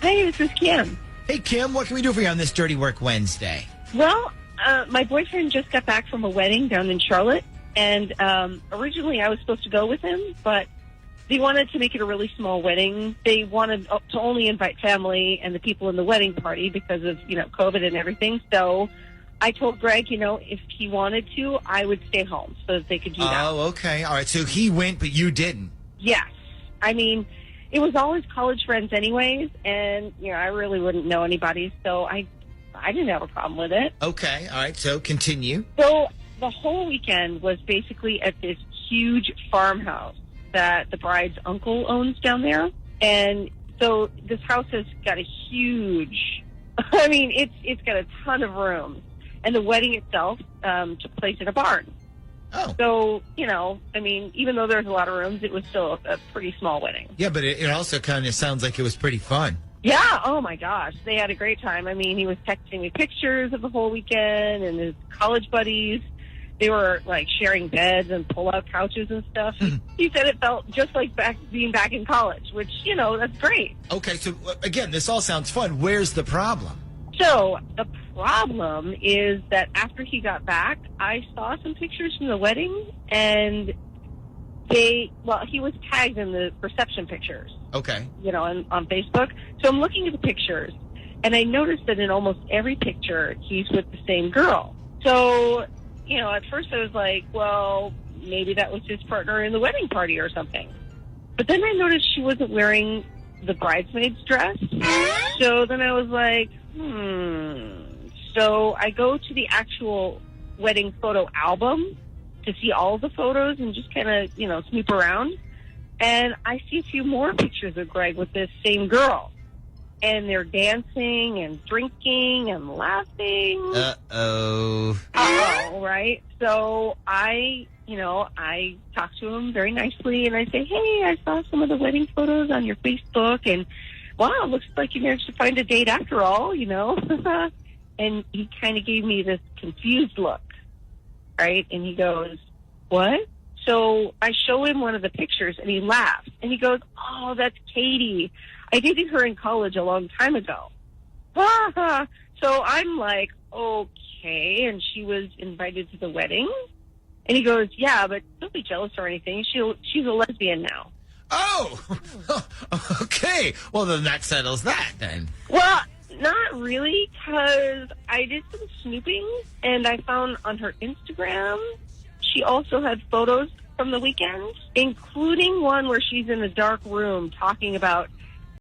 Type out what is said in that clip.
Hi, this is Kim. Hey, Kim, what can we do for you on this Dirty Work Wednesday? Well, my boyfriend just got back from a wedding down in Charlotte, and originally I was supposed to go with him, but they wanted to make it a really small wedding. They wanted to only invite family and the people in the wedding party because of, COVID and everything. So I told Greg, if he wanted to, I would stay home so that they could do that. Oh, okay. All right. So he went, but you didn't. Yes. I mean, it was all his college friends anyways, and, I really wouldn't know anybody, so I didn't have a problem with it. Okay. All right. So continue. So the whole weekend was basically at this huge farmhouse that the bride's uncle owns down there. And so this house has got a huge, it's got a ton of rooms. And the wedding itself took place in a barn. Oh. So, even though there's a lot of rooms, it was still a pretty small wedding. Yeah, but it also kind of sounds like it was pretty fun. Yeah. Oh, my gosh. They had a great time. He was texting me pictures of the whole weekend and his college buddies. They were, sharing beds and pull-out couches and stuff. He said it felt just like being back in college, which, that's great. Okay, so, again, this all sounds fun. Where's the problem? So, the problem is that after he got back, I saw some pictures from the wedding, and he was tagged in the reception pictures. Okay. On Facebook. So I'm looking at the pictures, and I noticed that in almost every picture, he's with the same girl. So, at first I was like, well, maybe that was his partner in the wedding party or something. But then I noticed she wasn't wearing the bridesmaid's dress. So then I was like, So I go to the actual wedding photo album to see all the photos and just kind of, snoop around. And I see a few more pictures of Greg with this same girl. And they're dancing and drinking and laughing. Uh-oh. Right? So I talk to him very nicely, and I say, hey, I saw some of the wedding photos on your Facebook, and wow, it looks like you managed to find a date after all, And he kind of gave me this confused look, right? And he goes, what? So I show him one of the pictures, and he laughs. And he goes, oh, that's Katie. I dated her in college a long time ago. So I'm like, okay. And she was invited to the wedding? And he goes, yeah, but don't be jealous or anything. She's a lesbian now. Oh, okay. Well, then that settles that then. Well, not really, because I did some snooping, and I found on her Instagram she also had photos from the weekend, including one where she's in a dark room talking about